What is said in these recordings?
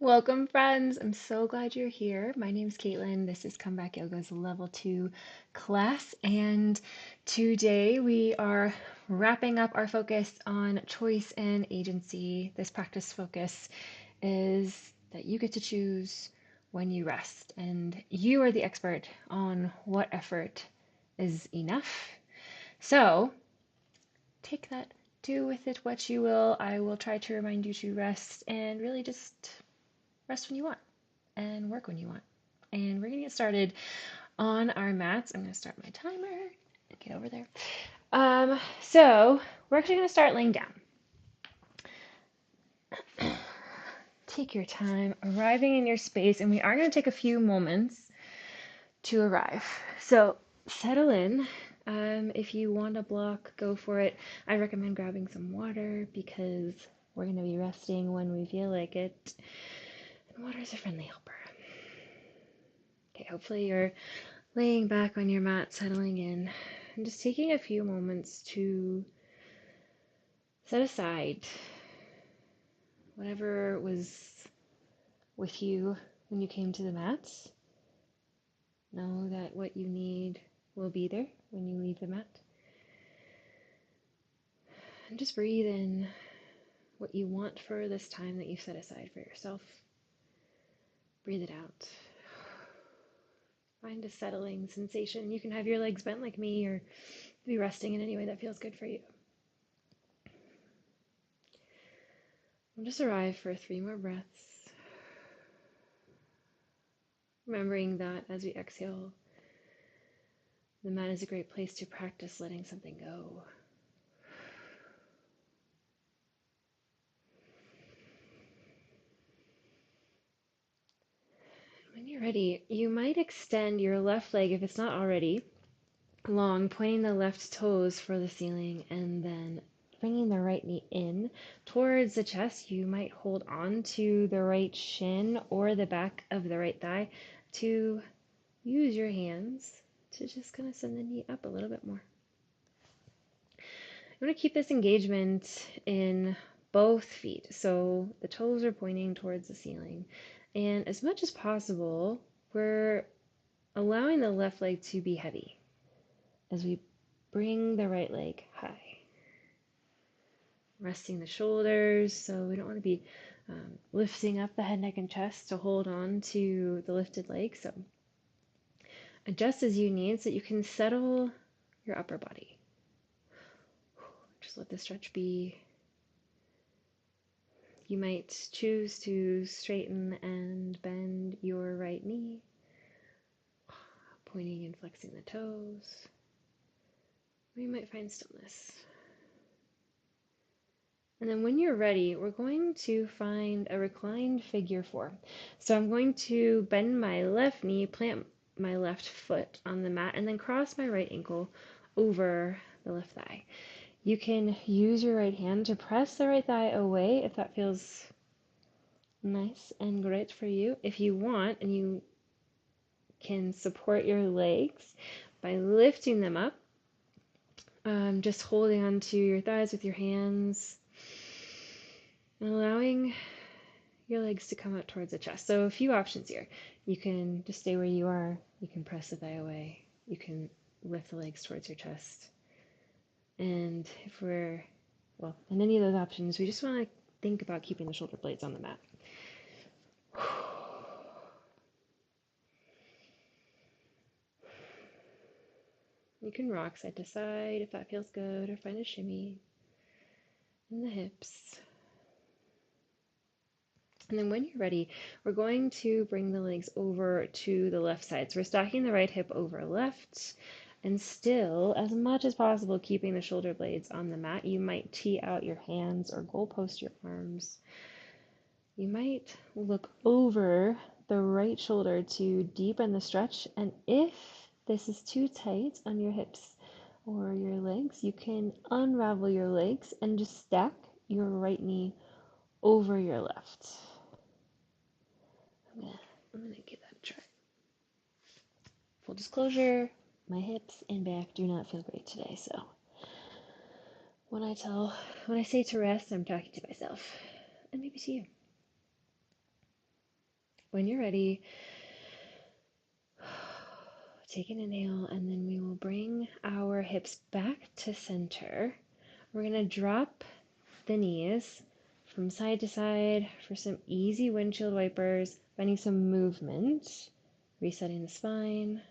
Welcome, friends. I'm so glad you're here. My name is Caitlin. This is Comeback Yoga's level 2 class, and today we are wrapping up our focus on choice and agency. This practice focus is that you get to choose when you rest, and you are the expert on what effort is enough. So take that, do with it what you will. I will try to remind you to rest and really just rest when you want and work when you want. And we're gonna get started on our mats. I'm gonna start my timer. Get over there. So we're actually gonna start laying down. Take your time arriving in your space, and we are gonna take a few moments to arrive. So settle in. If you want a block, go for it. I recommend grabbing some water because we're gonna be resting when we feel like it. And water is a friendly helper. Okay, hopefully you're laying back on your mat, settling in, and just taking a few moments to set aside whatever was with you when you came to the mats. Know that what you need will be there when you leave the mat. And just breathe in what you want for this time that you've set aside for yourself. Breathe it out. Find a settling sensation. You can have your legs bent like me or be resting in any way that feels good for you. We'll just arrive for 3 more breaths. Remembering that as we exhale, the mat is a great place to practice letting something go. When you're ready, you might extend your left leg if it's not already long, pointing the left toes for the ceiling and then bringing the right knee in towards the chest. You might hold on to the right shin or the back of the right thigh to use your hands to just kind of send the knee up a little bit more. You want to keep this engagement in both feet. So the toes are pointing towards the ceiling. And as much as possible, we're allowing the left leg to be heavy as we bring the right leg high. Resting the shoulders, so we don't want to be lifting up the head, neck, and chest to hold on to the lifted leg. So adjust as you need so that you can settle your upper body. Just let the stretch be. You might choose to straighten and bend your right knee, pointing and flexing the toes. Or you might find stillness. And then when you're ready, we're going to find a reclined figure 4. So I'm going to bend my left knee, plant my left foot on the mat, and then cross my right ankle over the left thigh. You can use your right hand to press the right thigh away if that feels nice and great for you. If you want, and you can support your legs by lifting them up, just holding onto your thighs with your hands and allowing your legs to come out towards the chest. So a few options here. You can just stay where you are. You can press the thigh away. You can lift the legs towards your chest. And if we're, well, in any of those options, we just want to think about keeping the shoulder blades on the mat. You can rock side to side if that feels good, or find a shimmy in the hips. And then when you're ready, we're going to bring the legs over to the left side. So we're stacking the right hip over left, and still, as much as possible, keeping the shoulder blades on the mat. You might tee out your hands or goalpost your arms. You might look over the right shoulder to deepen the stretch, and if this is too tight on your hips or your legs, you can unravel your legs and just stack your right knee over your left. I'm gonna give that a try. Full disclosure, my hips and back do not feel great today, so when I say to rest, I'm talking to myself and maybe to you. When you're ready, take an inhale, and then we will bring our hips back to center. We're going to drop the knees from side to side for some easy windshield wipers, finding some movement, resetting the spine.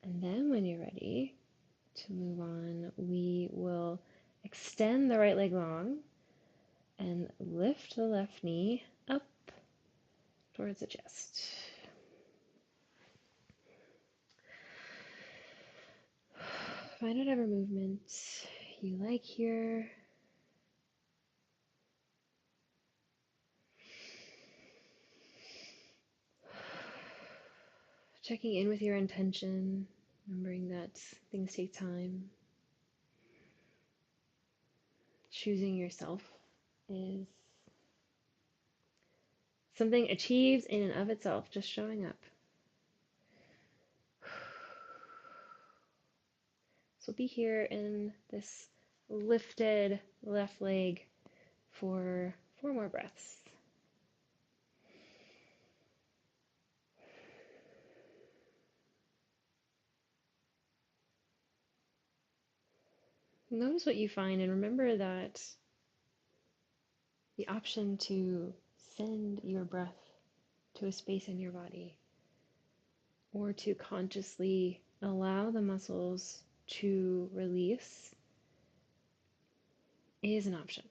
And then when you're ready to move on, we will extend the right leg long and lift the left knee up towards the chest. Find whatever movement you like here. Checking in with your intention, remembering that things take time. Choosing yourself is something achieved in and of itself, just showing up. So be here in this lifted left leg for 4 more breaths. Notice what you find, and remember that the option to send your breath to a space in your body or to consciously allow the muscles to release is an option.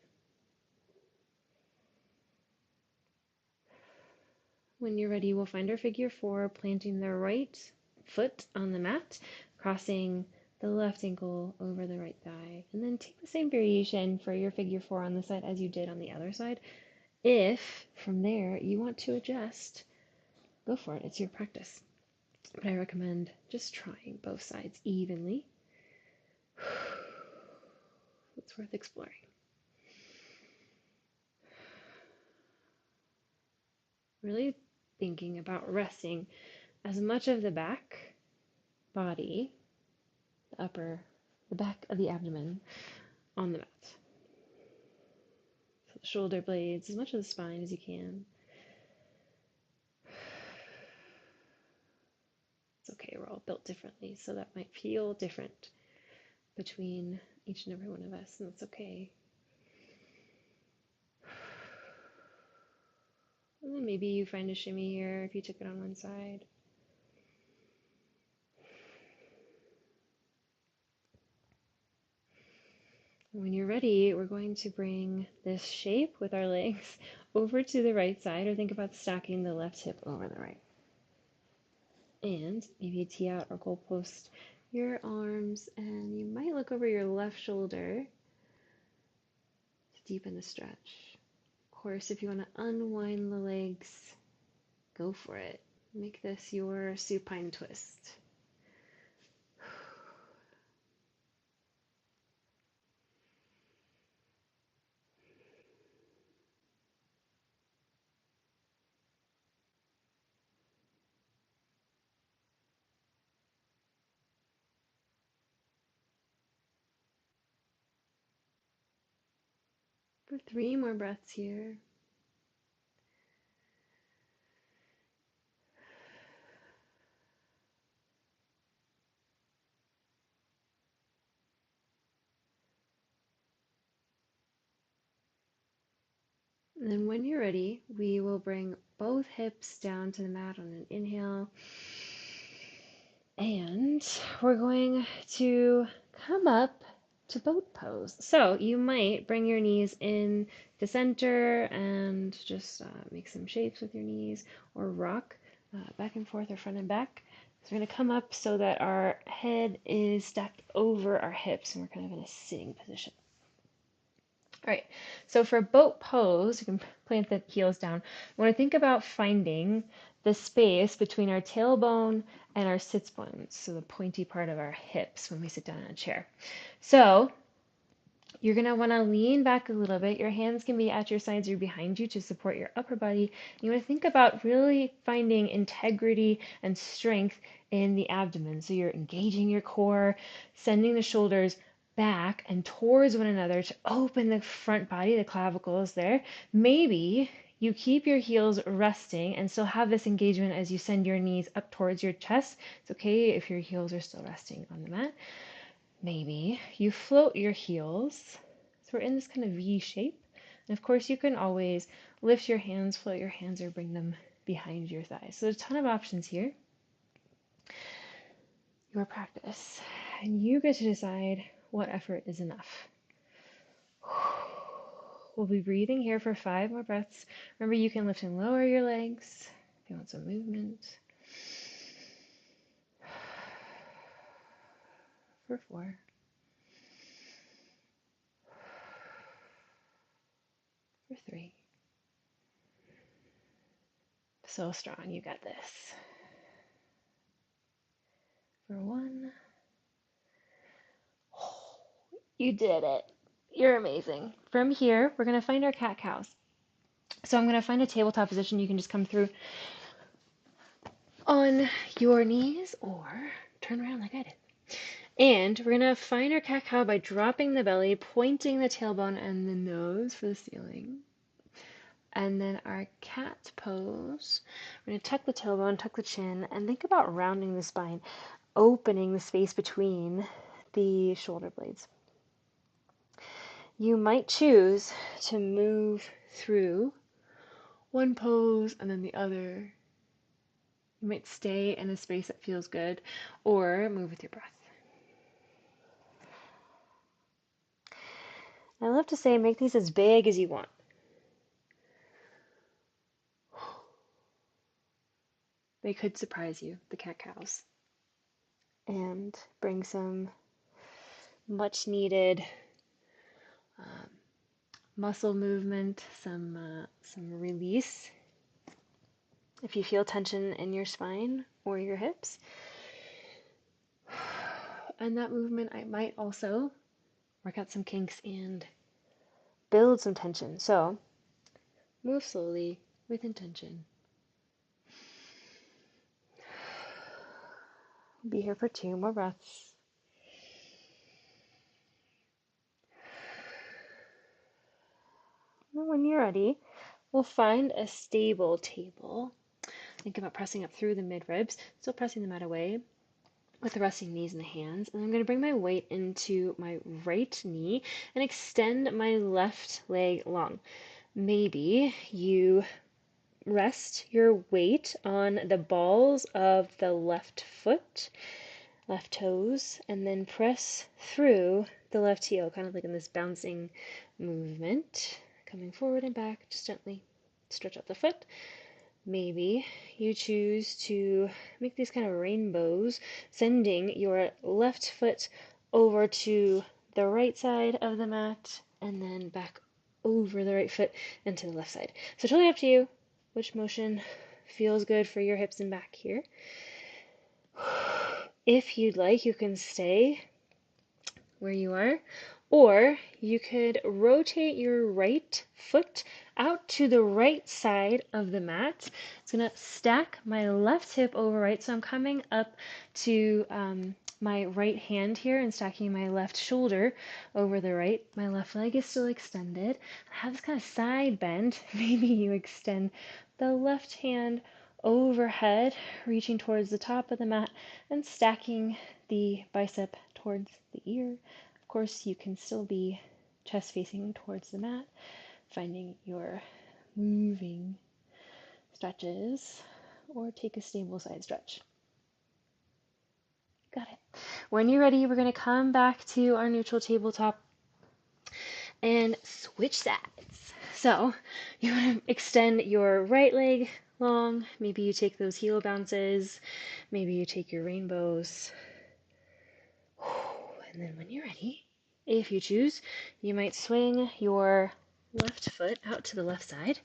When you're ready, we'll find our figure 4, planting the right foot on the mat, crossing the left ankle over the right thigh, and then take the same variation for your figure 4 on the side as you did on the other side. If from there you want to adjust, go for it. It's your practice. But I recommend just trying both sides evenly. It's worth exploring. Really thinking about resting as much of the back body, the back of the abdomen on the mat. So the shoulder blades, as much of the spine as you can. It's okay, we're all built differently, so that might feel different between each and every one of us, and that's okay. And then maybe you find a shimmy here if you took it on one side. When you're ready, we're going to bring this shape with our legs over to the right side, or think about stacking the left hip over the right. And maybe tee out or goalpost your arms, and you might look over your left shoulder to deepen the stretch. Of course, if you want to unwind the legs, go for it. Make this your supine twist. For 3 more breaths here. And then when you're ready, we will bring both hips down to the mat on an inhale. And we're going to come up to boat pose. So you might bring your knees in the center and just make some shapes with your knees, or rock back and forth or front and back. So we're going to come up so that our head is stacked over our hips and we're kind of in a sitting position. All right, so for boat pose, you can plant the heels down. We want to think about finding the space between our tailbone and our sits bones, so the pointy part of our hips when we sit down in a chair. So you're going to want to lean back a little bit. Your hands can be at your sides or behind you to support your upper body. You want to think about really finding integrity and strength in the abdomen. So you're engaging your core, sending the shoulders back and towards one another to open the front body, the clavicles there. Maybe You keep your heels resting and still have this engagement as you send your knees up towards your chest. It's okay if your heels are still resting on the mat. Maybe you float your heels. So we're in this kind of V shape. And of course, you can always lift your hands, float your hands, or bring them behind your thighs. So there's a ton of options here. Your practice. And you get to decide what effort is enough. We'll be breathing here for 5 more breaths. Remember, you can lift and lower your legs if you want some movement. For 4. For 3. So strong, you got this. For 1. You did it. You're amazing. From here, we're going to find our cat-cows. So I'm going to find a tabletop position. You can just come through on your knees or turn around like I did. And we're going to find our cat-cow by dropping the belly, pointing the tailbone and the nose for the ceiling. And then our cat pose. We're going to tuck the tailbone, tuck the chin, and think about rounding the spine, opening the space between the shoulder blades. You might choose to move through one pose and then the other. You might stay in a space that feels good or move with your breath. I love to say make these as big as you want. They could surprise you, the cat-cows, and bring some much needed muscle movement, some release. If you feel tension in your spine or your hips, and that movement, I might also work out some kinks and build some tension. So move slowly with intention. Be here for 2 more breaths. When you're ready, we'll find a stable table. Think about pressing up through the mid-ribs, still pressing the mat away with the resting knees and the hands. And I'm going to bring my weight into my right knee and extend my left leg long. Maybe you rest your weight on the balls of the left foot, left toes, and then press through the left heel, kind of like in this bouncing movement, coming forward and back. Just gently stretch out the foot. Maybe you choose to make these kind of rainbows, sending your left foot over to the right side of the mat and then back over the right foot and to the left side. So totally up to you which motion feels good for your hips and back here. If you'd like, you can stay where you are, or you could rotate your right foot out to the right side of the mat. It's going to stack my left hip over right, so I'm coming up to my right hand here and stacking my left shoulder over the right. My left leg is still extended. I have this kind of side bend. Maybe you extend the left hand overhead, reaching towards the top of the mat and stacking the bicep towards the ear. Of course, you can still be chest facing towards the mat, finding your moving stretches, or take a stable side stretch. Got it. When you're ready, we're going to come back to our neutral tabletop and switch sides. So you want to extend your right leg long. Maybe you take those heel bounces. Maybe you take your rainbows. And then when you're ready, if you choose, you might swing your left foot out to the left side.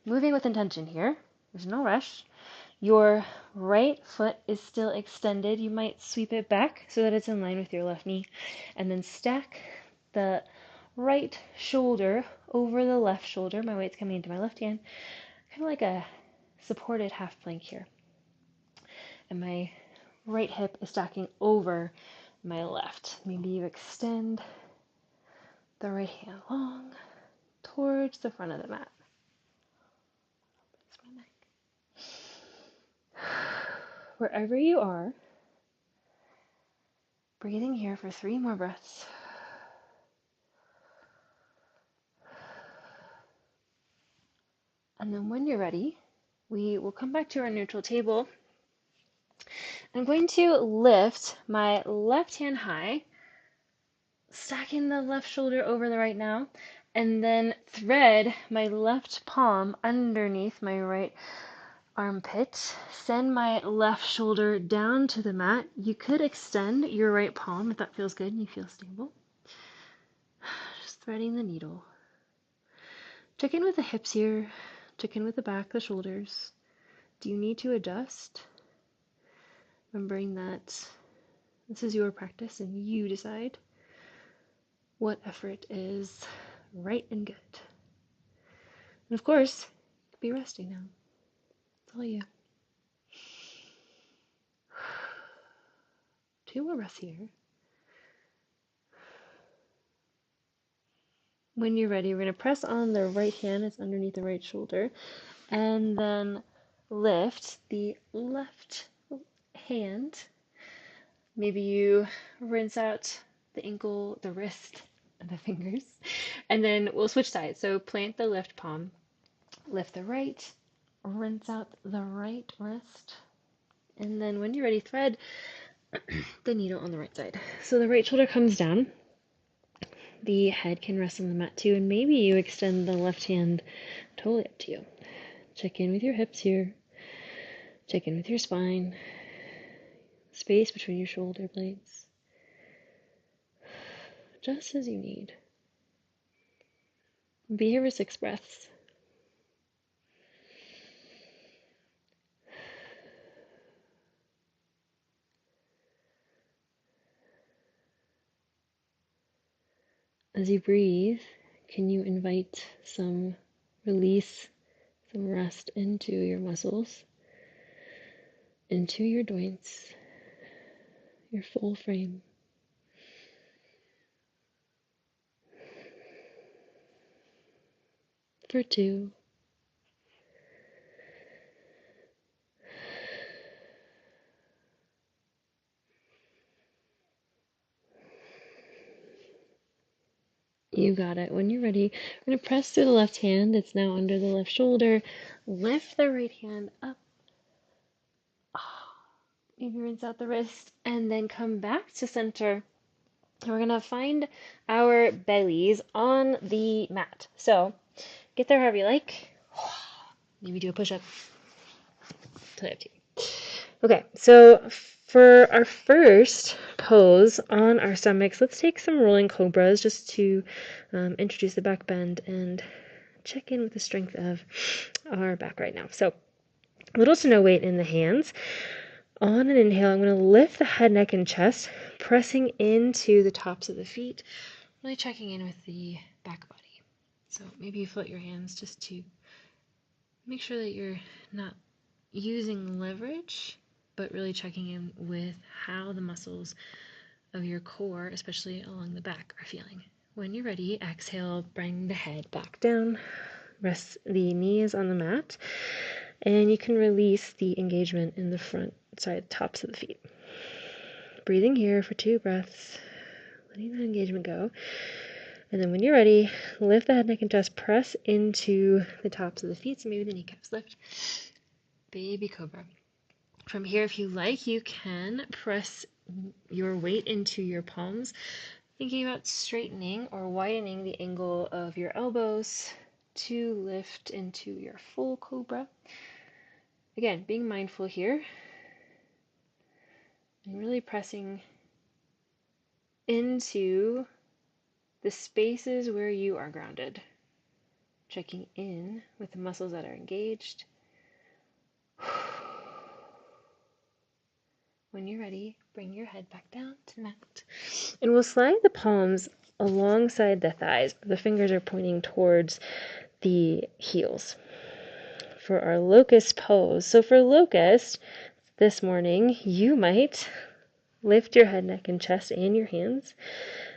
Moving with intention here. There's no rush. Your right foot is still extended. You might sweep it back so that it's in line with your left knee. And then stack the right shoulder over the left shoulder. My weight's coming into my left hand. Kind of like a supported half plank here. And my right hip is stacking over my left. Maybe you extend the right hand long towards the front of the mat. my neck. Wherever you are, breathing here for 3 more breaths. And then when you're ready, we will come back to our neutral table. I'm going to lift my left hand high, stacking the left shoulder over the right now, and then thread my left palm underneath my right armpit. Send my left shoulder down to the mat. You could extend your right palm if that feels good and you feel stable. Just threading the needle. Check in with the hips here. Check in with the back, the shoulders. Do you need to adjust? Remembering that this is your practice and you decide what effort is right and good. And of course, you could be resting now. It's all you. 2 more breaths here. When you're ready, we're going to press on the right hand. It's underneath the right shoulder. And then lift the left hand. Maybe you rinse out the ankle, the wrist, and the fingers. And then we'll switch sides. So plant the left palm, lift the right, rinse out the right wrist. And then when you're ready, thread the needle on the right side. So the right shoulder comes down. The head can rest on the mat too, and maybe you extend the left hand, totally up to you. Check in with your hips here. Check in with your spine. Space between your shoulder blades. Just as you need. Be here for 6 breaths. As you breathe, can you invite some release, some rest into your muscles, into your joints, your full frame. For 2. You got it. When you're ready, we're going to press through the left hand. It's now under the left shoulder. Lift the right hand up. Maybe rinse out the wrist and then come back to center. And we're going to find our bellies on the mat. So get there however you like. Maybe do a push-up. Totally up to you. Okay, so for our first pose on our stomachs, let's take some rolling cobras just to introduce the back bend and check in with the strength of our back right now. So little to no weight in the hands. On an inhale, I'm going to lift the head, neck, and chest, pressing into the tops of the feet, really checking in with the back body. So maybe you float your hands just to make sure that you're not using leverage, but really checking in with how the muscles of your core, especially along the back, are feeling. When you're ready, exhale, bring the head back down, rest the knees on the mat, and you can release the engagement in the front side tops of the feet. Breathing here for 2 breaths, letting that engagement go. And then when you're ready, lift the head, neck, and chest, press into the tops of the feet, so maybe the kneecaps lift. Baby cobra. From here, if you like, you can press your weight into your palms, thinking about straightening or widening the angle of your elbows to lift into your full cobra. Again, being mindful here and really pressing into the spaces where you are grounded, checking in with the muscles that are engaged. When you're ready, bring your head back down to the mat. And we'll slide the palms alongside the thighs. The fingers are pointing towards the heels for our locust pose. So for locust, this morning, you might lift your head, neck, and chest and your hands.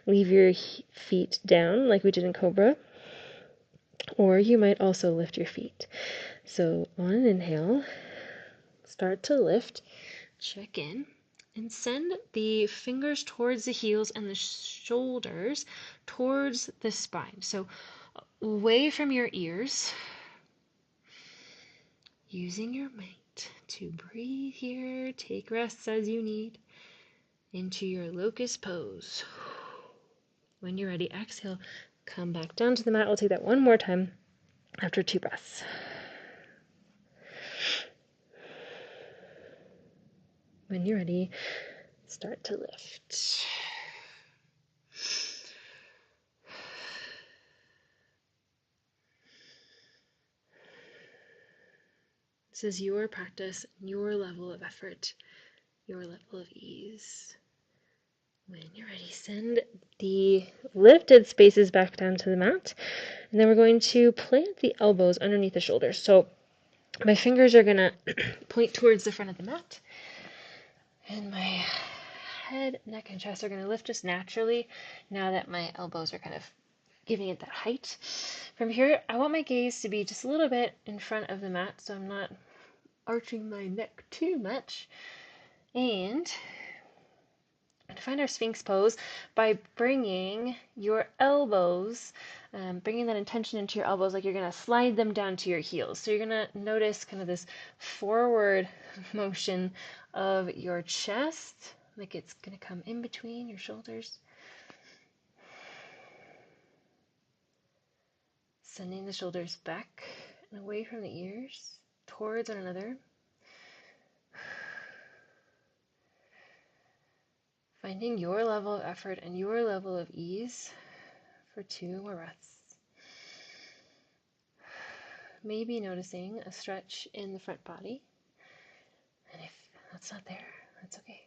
Leave your feet down like we did in cobra. Or you might also lift your feet. So on an inhale, start to lift, check in, and send the fingers towards the heels and the shoulders towards the spine. So away from your ears, using your might to breathe here, take rests as you need, into your locust pose. When you're ready, exhale, come back down to the mat. We'll take that one more time after 2 breaths. When you're ready, start to lift. This is your practice, your level of effort, your level of ease. When you're ready, send the lifted spaces back down to the mat. And then we're going to plant the elbows underneath the shoulders. So my fingers are going to point towards the front of the mat. And my head, neck, and chest are going to lift just naturally now that my elbows are kind of giving it that height. From here, I want my gaze to be just a little bit in front of the mat so I'm not arching my neck too much. And find our Sphinx pose by bringing your elbows, bringing that intention into your elbows like you're going to slide them down to your heels. So you're going to notice kind of this forward motion of your chest, like it's going to come in between your shoulders. Sending the shoulders back and away from the ears, towards one another. Finding your level of effort and your level of ease for 2 more breaths. Maybe noticing a stretch in the front body. And if that's not there, that's okay.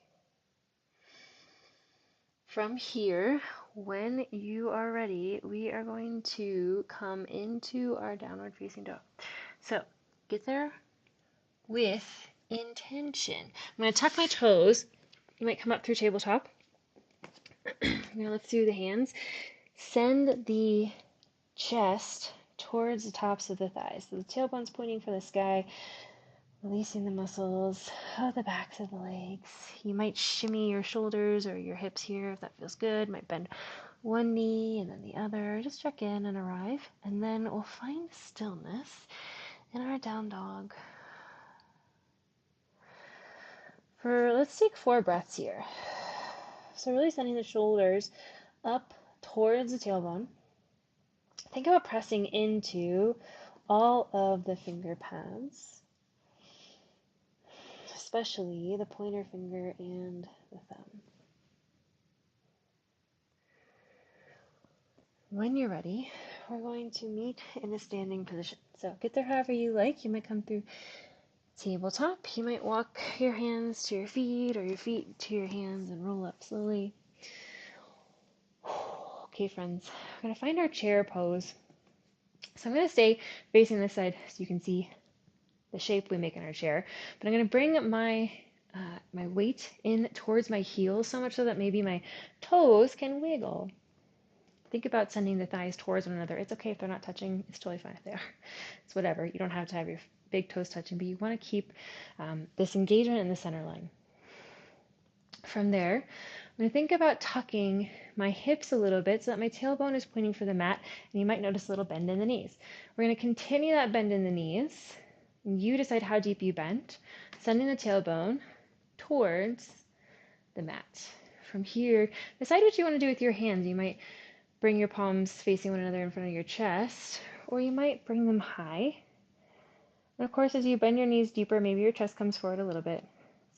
From here, when you are ready, we are going to come into our downward facing dog. So get there with intention. I'm going to tuck my toes. You might come up through tabletop. I'm going to lift through the hands. Send the chest towards the tops of the thighs. So the tailbone's pointing for the sky, releasing the muscles of the backs of the legs. You might shimmy your shoulders or your hips here if that feels good. Might bend one knee and then the other. Just check in and arrive. And then we'll find stillness in our down dog. Let's take 4 breaths here. So really sending the shoulders up towards the tailbone. Think about pressing into all of the finger pads, especially the pointer finger and the thumb. When you're ready, we're going to meet in a standing position. So get there however you like. You might come through tabletop. You might walk your hands to your feet or your feet to your hands and roll up slowly. Okay, friends, we're going to find our chair pose. So I'm going to stay facing this side so you can see the shape we make in our chair. But I'm going to bring my weight in towards my heels so much so that maybe my toes can wiggle. Think about sending the thighs towards one another. It's okay if they're not touching. It's totally fine if they are. It's whatever. You don't have to have your big toes touching, but you want to keep this engagement in the center line. From there, I'm going to think about tucking my hips a little bit so that my tailbone is pointing for the mat, and you might notice a little bend in the knees. We're going to continue that bend in the knees. You decide how deep you bend, sending the tailbone towards the mat. From here, decide what you want to do with your hands. You might bring your palms facing one another in front of your chest, or you might bring them high. And of course, as you bend your knees deeper, maybe your chest comes forward a little bit.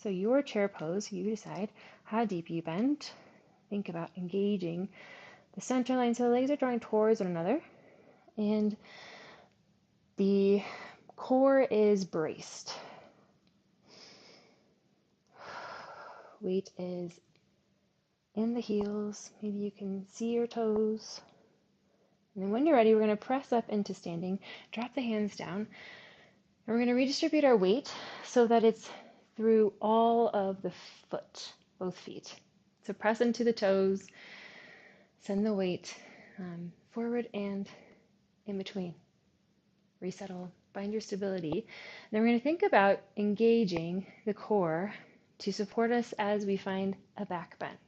So your chair pose, you decide how deep you bend. Think about engaging the center line so the legs are drawing towards one another, and the core is braced. Weight is in the heels. Maybe you can see your toes. And then when you're ready, we're going to press up into standing, drop the hands down, and we're going to redistribute our weight so that it's through all of the foot, both feet. So press into the toes, send the weight forward and in between. Resettle Find your stability. Then we're going to think about engaging the core to support us as we find a back bend.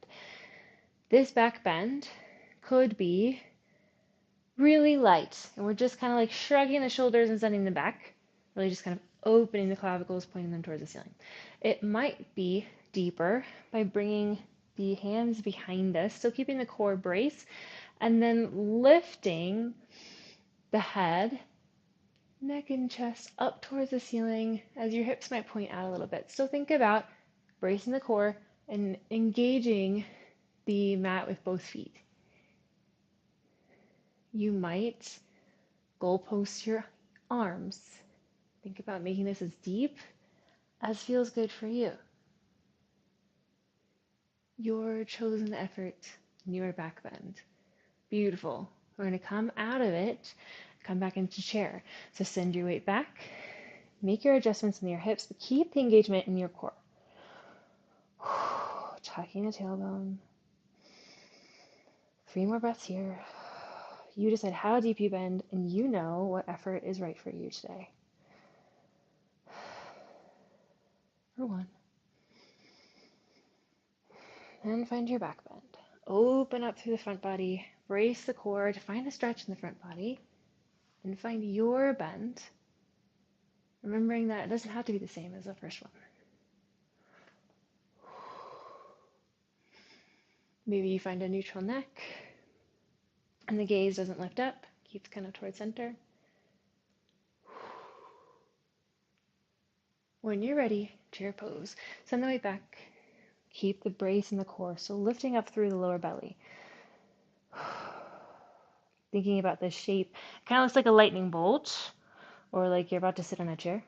This back bend could be really light, and we're just kind of like shrugging the shoulders and sending them back, really just kind of opening the clavicles, pointing them towards the ceiling. It might be deeper by bringing the hands behind us, still keeping the core brace, and then lifting the head, neck and chest up towards the ceiling as your hips might point out a little bit. So think about bracing the core and engaging the mat with both feet. You might goalpost your arms. Think about making this as deep as feels good for you. Your chosen effort, your back bend. Beautiful. We're going to come out of it, come back into chair. So send your weight back, make your adjustments in your hips, but keep the engagement in your core. Tucking the tailbone. 3 more breaths here. You decide how deep you bend, and you know what effort is right for you today. For 1. And find your back bend. Open up through the front body. Brace the core to find a stretch in the front body. And find your bend. Remembering that it doesn't have to be the same as the first one. Maybe you find a neutral neck. And the gaze doesn't lift up. Keeps kind of towards center. When you're ready, chair pose. Send the weight back. Keep the brace in the core, so lifting up through the lower belly. Thinking about this shape, kind of looks like a lightning bolt, or like you're about to sit on a chair.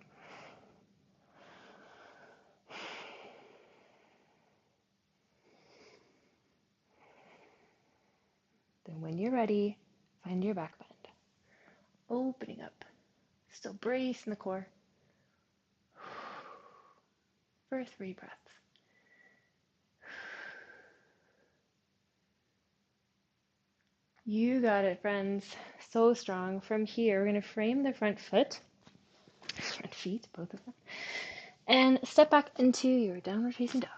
Then when you're ready, find your back bend. Opening up. Still brace in the core. For 3 breaths. You got it, friends. So strong. From here, we're going to frame the front feet, both of them, and step back into your downward facing dog.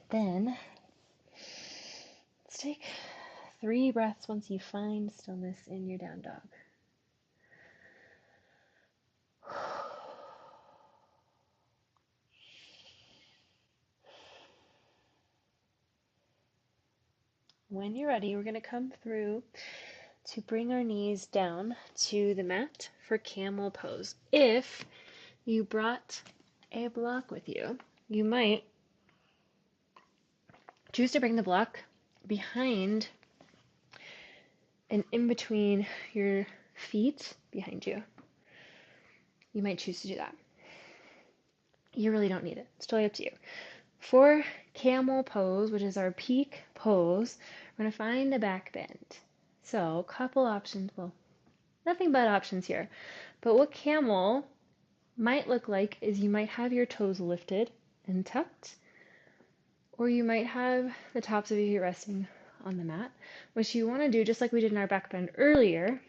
Then, let's take 3 breaths once you find stillness in your down dog. When you're ready, we're going to come through to bring our knees down to the mat for camel pose. If you brought a block with you, you might choose to bring the block behind and in between your feet behind you. You might choose to do that. You really don't need it. It's totally up to you. For camel pose, which is our peak pose, we're going to find a back bend. So, a couple options. Well, nothing but options here. But what camel might look like is you might have your toes lifted and tucked, or you might have the tops of your feet resting on the mat. What you want to do, just like we did in our back bend earlier,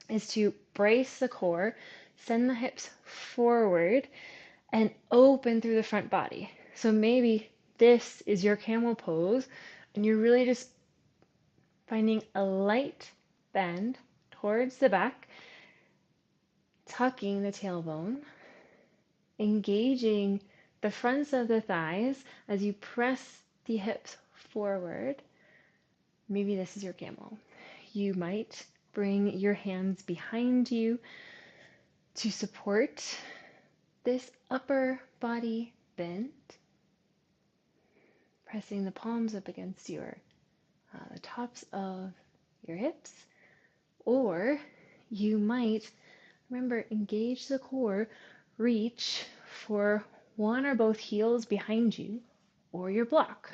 is to brace the core, send the hips forward, and open through the front body. So maybe this is your camel pose, and you're really just finding a light bend towards the back, tucking the tailbone, engaging the fronts of the thighs as you press the hips forward. Maybe this is your camel. You might bring your hands behind you to support this upper body bend, pressing the palms up against the tops of your hips. Or you might, remember, engage the core, reach for one or both heels behind you or your block.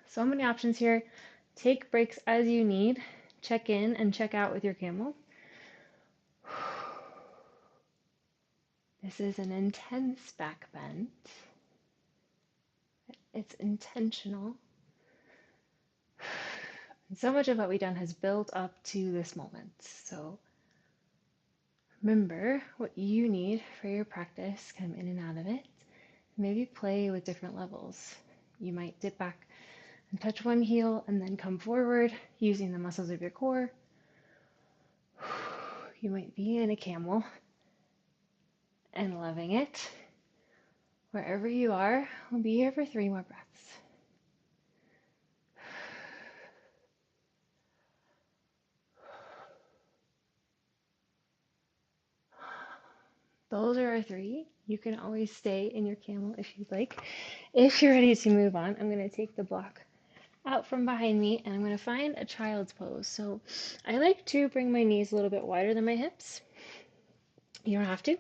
So many options here. Take breaks as you need. Check in and check out with your camel. This is an intense back bend. It's intentional. And so much of what we've done has built up to this moment. So Remember what you need for your practice, come in and out of it. Maybe play with different levels. You might dip back and touch one heel and then come forward using the muscles of your core. You might be in a camel and loving it. Wherever you are, we'll be here for 3 more breaths. Those are our 3. You can always stay in your camel if you'd like. If you're ready to move on, I'm going to take the block out from behind me and I'm going to find a child's pose. So I like to bring my knees a little bit wider than my hips. You don't have to. I'm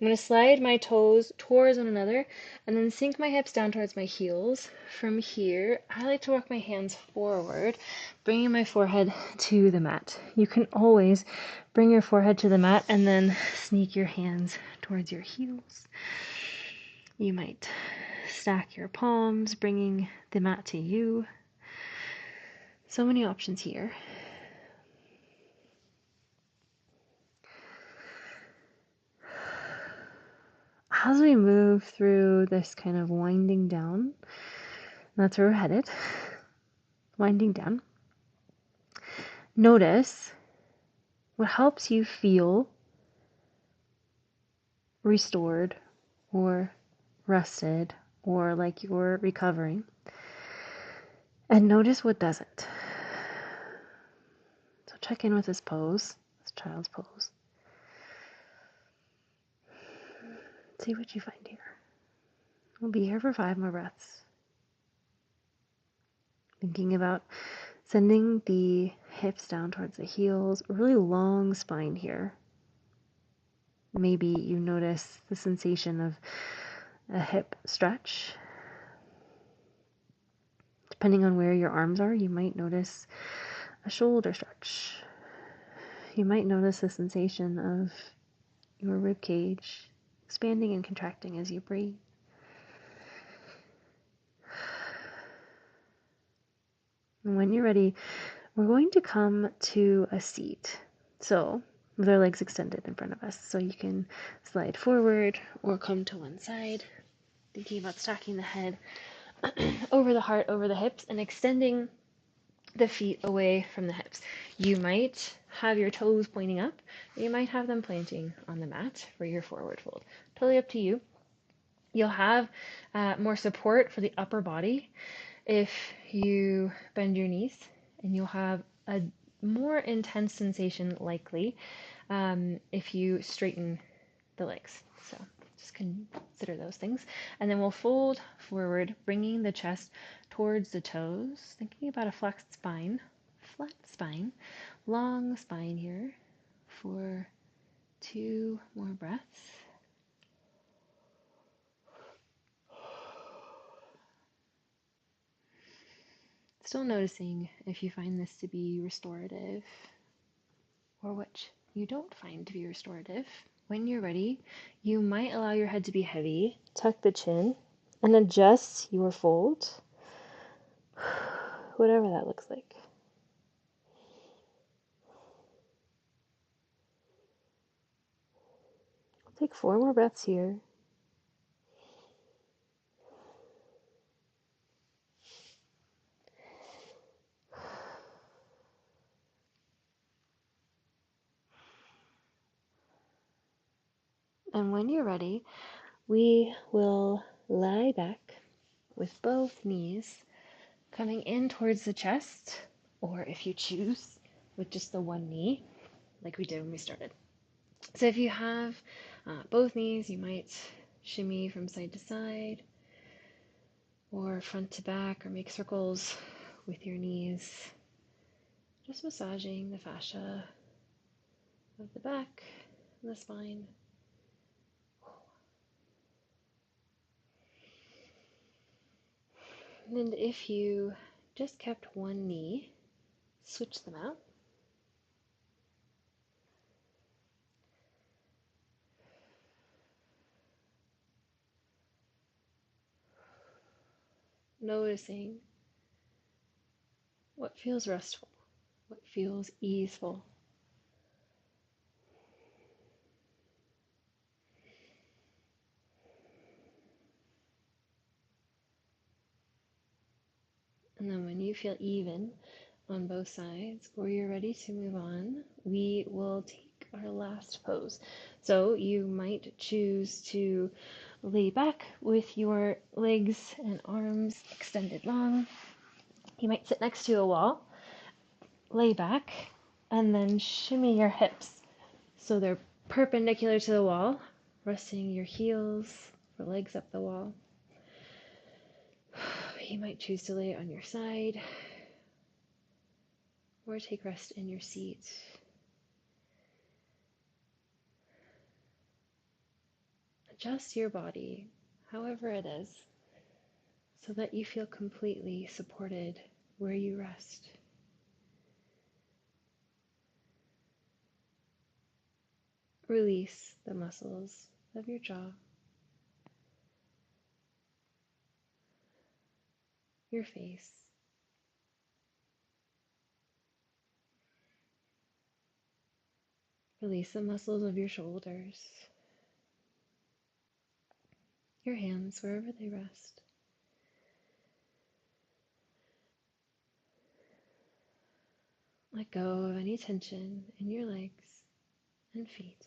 going to slide my toes towards one another and then sink my hips down towards my heels. From here, I like to walk my hands forward, bringing my forehead to the mat. You can always bring your forehead to the mat and then sneak your hands towards your heels. You might stack your palms, bringing the mat to you. So many options here. As we move through this kind of winding down, that's where we're headed, winding down, notice what helps you feel restored or rested or like you're recovering, and notice what doesn't. So check in with this pose, this child's pose. See what you find here. We'll be here for 5 more breaths. Thinking about sending the hips down towards the heels, a really long spine here. Maybe you notice the sensation of a hip stretch. Depending on where your arms are, you might notice a shoulder stretch. You might notice the sensation of your rib cage expanding and contracting as you breathe. And when you're ready, we're going to come to a seat. So, with our legs extended in front of us. So you can slide forward or come to one side, thinking about stacking the head over the heart, over the hips, and extending the feet away from the hips. You might have your toes pointing up, or you might have them planting on the mat for your forward fold. Totally up to you. You'll have more support for the upper body if you bend your knees, and you'll have a more intense sensation likely if you straighten the legs. So just consider those things. And then we'll fold forward, bringing the chest towards the toes, thinking about a flexed spine, flat spine, long spine here for 2 more breaths. Still noticing if you find this to be restorative or what you don't find to be restorative. When you're ready, you might allow your head to be heavy, tuck the chin, and adjust your fold, whatever that looks like. Take 4 more breaths here. And when you're ready, we will lie back with both knees coming in towards the chest, or if you choose, with just the one knee, like we did when we started. So if you have both knees, you might shimmy from side to side, or front to back, or make circles with your knees, just massaging the fascia of the back and the spine. And if you just kept one knee, switch them out. Noticing what feels restful, what feels easeful. And then when you feel even on both sides or you're ready to move on, we will take our last pose. So you might choose to lay back with your legs and arms extended long. You might sit next to a wall, lay back, and then shimmy your hips so they're perpendicular to the wall, resting your heels or legs up the wall. You might choose to lay on your side or take rest in your seat. Adjust your body, however it is, so that you feel completely supported where you rest. Release the muscles of your jaw, your face, release the muscles of your shoulders, your hands wherever they rest. Let go of any tension in your legs and feet.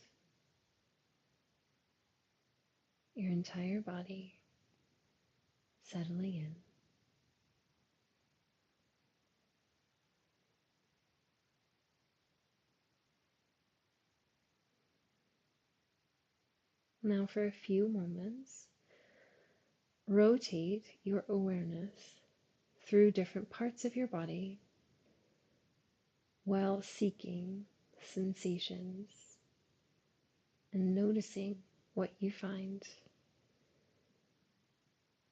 Your entire body settling in. Now, for a few moments, rotate your awareness through different parts of your body while seeking sensations and noticing what you find.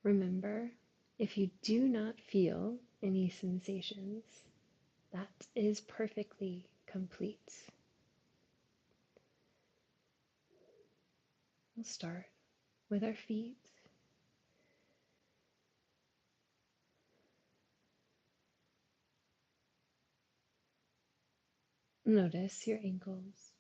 Remember, if you do not feel any sensations, that is perfectly complete. We'll start with our feet. Notice your ankles.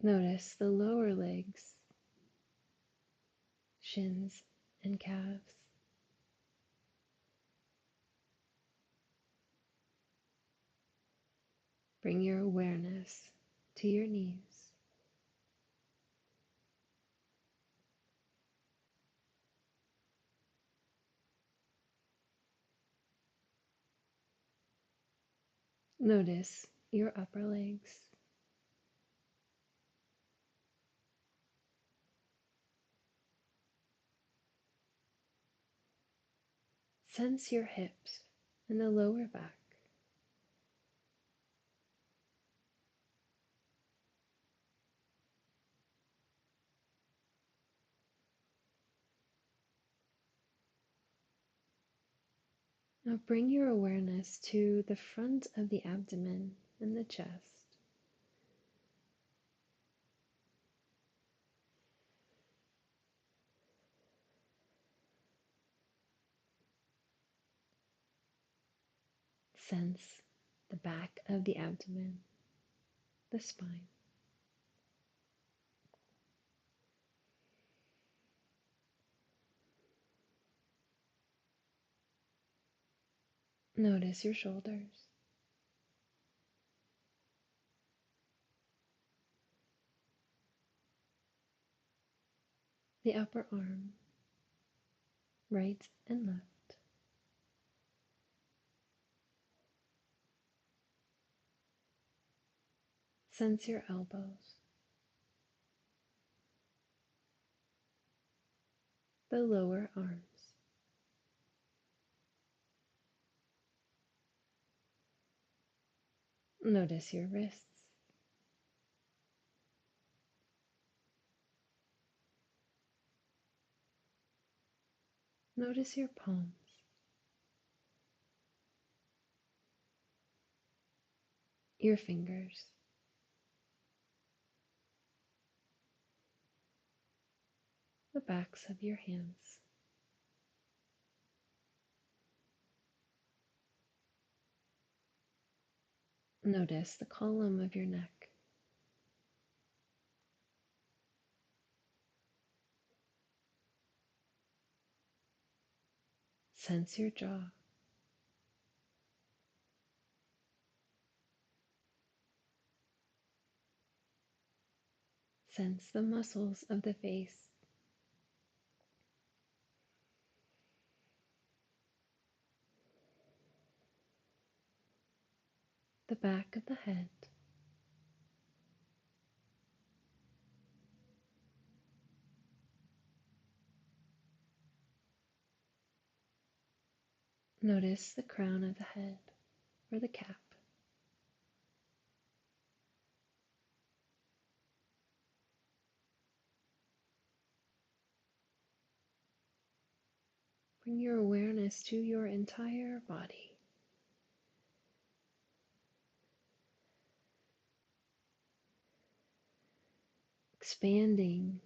Notice the lower legs, shins, and calves. Bring your awareness to your knees. Notice your upper legs. Sense your hips and the lower back. Now bring your awareness to the front of the abdomen and the chest. Sense the back of the abdomen, the spine. Notice your shoulders. The upper arm, right and left. Sense your elbows, the lower arms. Notice your wrists. Notice your palms, your fingers, the backs of your hands. Notice the column of your neck. Sense your jaw. Sense the muscles of the face. The back of the head. Notice the crown of the head or the cap. Bring your awareness to your entire body. Expanding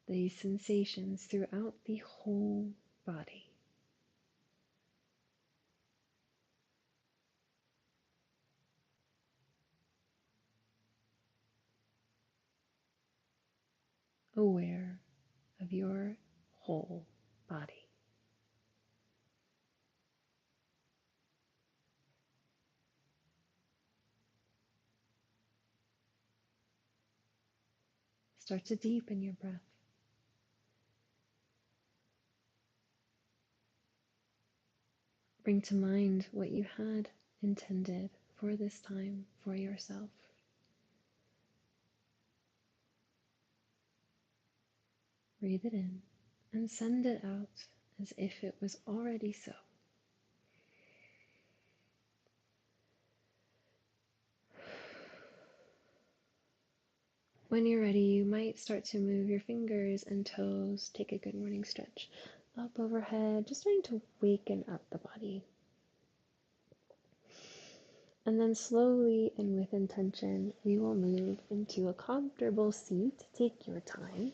these sensations throughout the whole body. Aware of your whole body. Start to deepen your breath. Bring to mind what you had intended for this time for yourself. Breathe it in and send it out as if it was already so. When you're ready, you might start to move your fingers and toes. Take a good morning stretch up overhead, just starting to waken up the body. And then slowly and with intention, we will move into a comfortable seat. Take your time.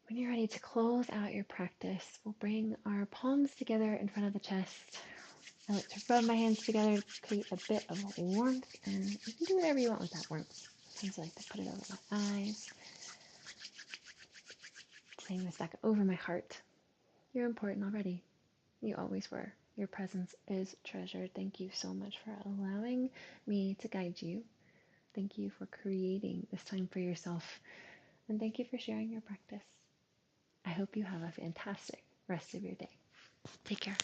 When you're ready to close out your practice, we'll bring our palms together in front of the chest. I like to rub my hands together to create a bit of warmth, and you can do whatever you want with that warmth. Sometimes I like to put it over my eyes. Saying this back over my heart. You're important already. You always were. Your presence is treasured. Thank you so much for allowing me to guide you. Thank you for creating this time for yourself. And thank you for sharing your practice. I hope you have a fantastic rest of your day. Take care.